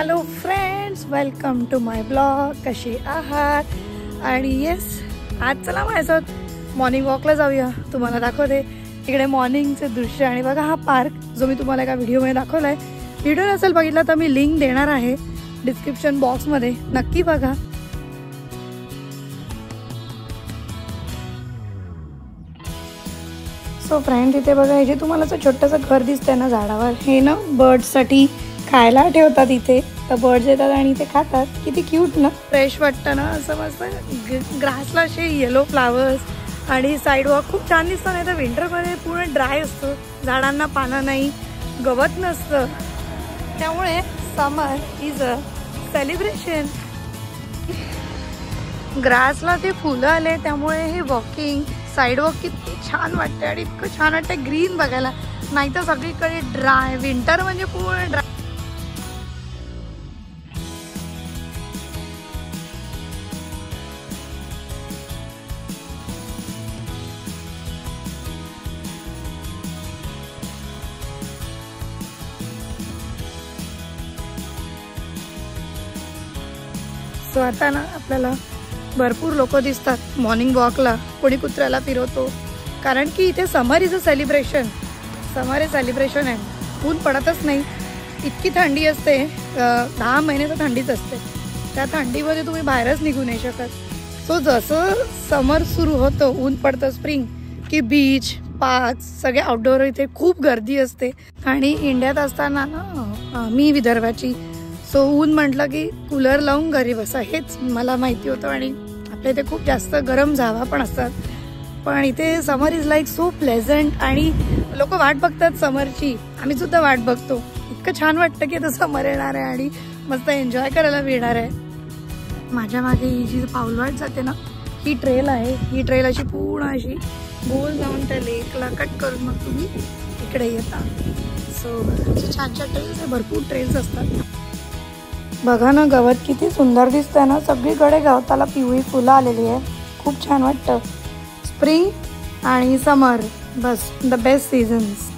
Hello friends, welcome to my blog. कसे आहात? आणि येस, आज चला माझ्यासोबत मॉर्निंग वॉकला जाऊया. तुम्हाला दाखवते इकडे मॉर्निंगचे दृश्य. आणि बघा हा पार्क जो मी तुम्हाला एका व्हिडिओमध्ये दाखवला आहे. व्हिडिओ नसेल बघितला तर मी लिंक देणार आहे डिस्क्रिप्शन बॉक्समध्ये, नक्की बघा. सो फ्रेंड, इथे बघा हे जे तुम्हाला असं छोटंसं घर दिसतंय ना झाडावर, हे ना बर्ड्ससाठी खायला ठेवतात इथे. तर बर्ड्स येतात आणि इथे खातात. किती क्यूट ना, फ्रेश वाटतं ना असं मस्त. ग्रासला असे येलो फ्लावर्स आणि साईडवॉक खूप छान दिसतं. नाही तर विंटरमध्ये पूर्ण ड्राय असतं, झाडांना पानं नाही, गवत नसतं. त्यामुळे समर इज अ सेलिब्रेशन. ग्रासला ते फुलं आले त्यामुळे हे वॉकिंग साईडवॉक किती छान वाटते. आणि इतकं छान वाटतं ग्रीन बघायला. नाही तर सगळीकडे ड्राय, विंटर म्हणजे पूर्ण ड्राय. सो आता ना आपल्याला भरपूर लोक दिसतात मॉर्निंग वॉकला. कोणी कुत्र्याला फिरवतो, कारण की इथे समर इज अ सेलिब्रेशन. समर हे सेलिब्रेशन आहे. ऊन पडतच नाही, इतकी थंडी असते. 10 महिने तर थंडीच असते. त्या थंडीमध्ये तुम्ही बाहेरच निघू नाही शकत. सो जसं समर सुरू होतं, ऊन पडतं स्प्रिंग, की बीच, पार्क सगळे आउटडोर इथे खूप गर्दी असते. आणि इंडियात असताना ना मी विदर्भाची, सो ऊन म्हटलं की कूलर लावून घरी बसा, हेच मला माहिती होतं. आणि आपल्या इथे खूप जास्त गरम जावा पण असतात. पण इथे समर इज लाईक सो प्लेझंट. आणि लोक वाट बघतात समरची, आम्ही सुद्धा वाट बघतो. इतकं छान वाटतं की आता समर येणार आहे आणि मस्त एन्जॉय करायला मिळणार आहे. माझ्या मागे ही जी पाऊलवाट जाते ना, ही ट्रेल आहे. ही ट्रेल अशी पूर्ण अशी गोल जाऊन त्या लेकला कट करून मग तुम्ही इकडे येता. सो छान छान ट्रेल्स आहे, भरपूर ट्रेल्स असतात. बघा ना, गवत किती सुंदर दिसतंय ना. सगळीकडे गवताला पिवळी फुलं आलेली आहे. खूप छान वाटतं. स्प्रिंग आणि समर, बस द बेस्ट सीझन्स.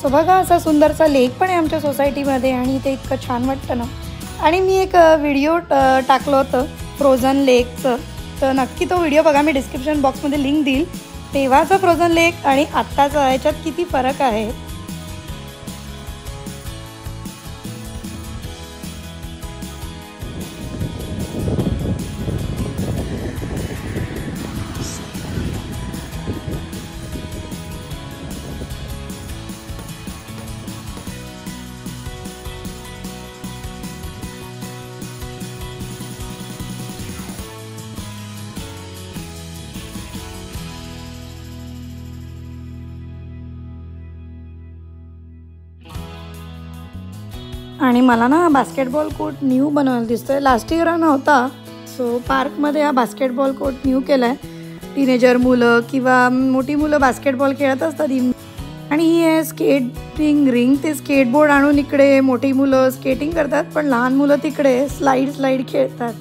सो बघा, असा सुंदरसा लेक पण आहे आमच्या सोसायटीमध्ये. आणि इथे इतकं छान वाटतं ना. आणि मी एक व्हिडिओ टाकलं होतं फ्रोझन लेकचं, तर नक्की तो व्हिडिओ बघा. मी डिस्क्रिप्शन बॉक्समध्ये लिंक देईल. तेव्हाचं फ्रोझन लेक आणि आत्ताचं याच्यात किती फरक आहे. आणि मला ना बास्केटबॉल कोर्ट न्यू बनवायला दिसतोय. लास्ट इयर नव्हता. सो पार्कमध्ये हा बास्केटबॉल कोर्ट न्यू केला आहे. टीनेजर मुलं किंवा मोठी मुलं बास्केटबॉल खेळत असतात. आणि ही आहे स्केटिंग रिंग. ते स्केटबोर्ड आणून इकडे मोठी मुलं स्केटिंग करतात, पण लहान मुलं तिकडे स्लाईड खेळतात.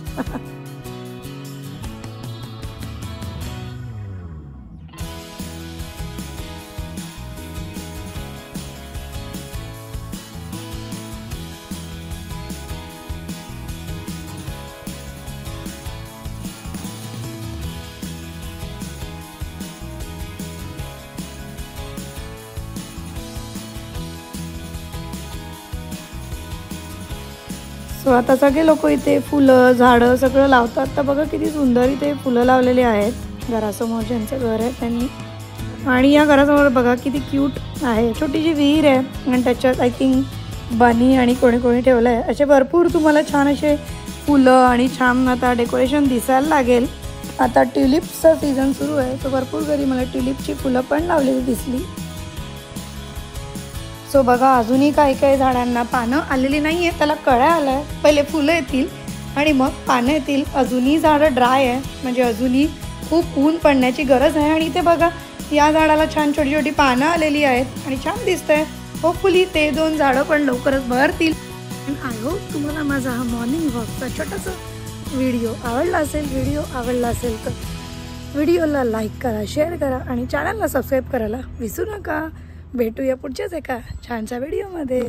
सो आता सगळे लोक इथे फुलं झाडं सगळं लावतात. तर बघा किती सुंदर इथे फुलं लावलेली आहेत घरासमोर, ज्यांचं घर आहे त्यांनी. आणि या घरासमोर बघा किती क्यूट आहे. छोटीशी विहीर आहे आणि त्याच्यात आय थिंक बनी आणि कोणी ठेवलं आहे. असे भरपूर तुम्हाला छान असे फुलं आणि छान आता डेकोरेशन दिसायला लागेल. आता ट्युलिप्सचा सीझन सुरू आहे. सो भरपूर घरी मला ट्युलिपची फुलं पण लावलेली दिसली. सो बघा, अजूनही काही झाडांना पानं आलेली नाही आहे. त्याला कळ्या आल्या आहे. पहिले फुलं येतील आणि मग पानं येतील. अजूनही झाडं ड्राय आहे, म्हणजे अजूनही खूप ऊन पडण्याची गरज आहे. आणि इथे बघा, या झाडाला छान छोटी छोटी पानं आलेली आहेत आणि छान दिसतंय. होपफुली ते 2 झाडं पण लवकरच बहरतील. आय होप तुम्हाला माझा हा मॉर्निंग वॉकचा छोटासा व्हिडिओ आवडला असेल तर व्हिडिओला लाईक करा, शेअर करा आणि चॅनलला सबस्क्राईब करायला विसरू नका. भेटूया पुढच्याच एका छानशा व्हिडिओमध्ये.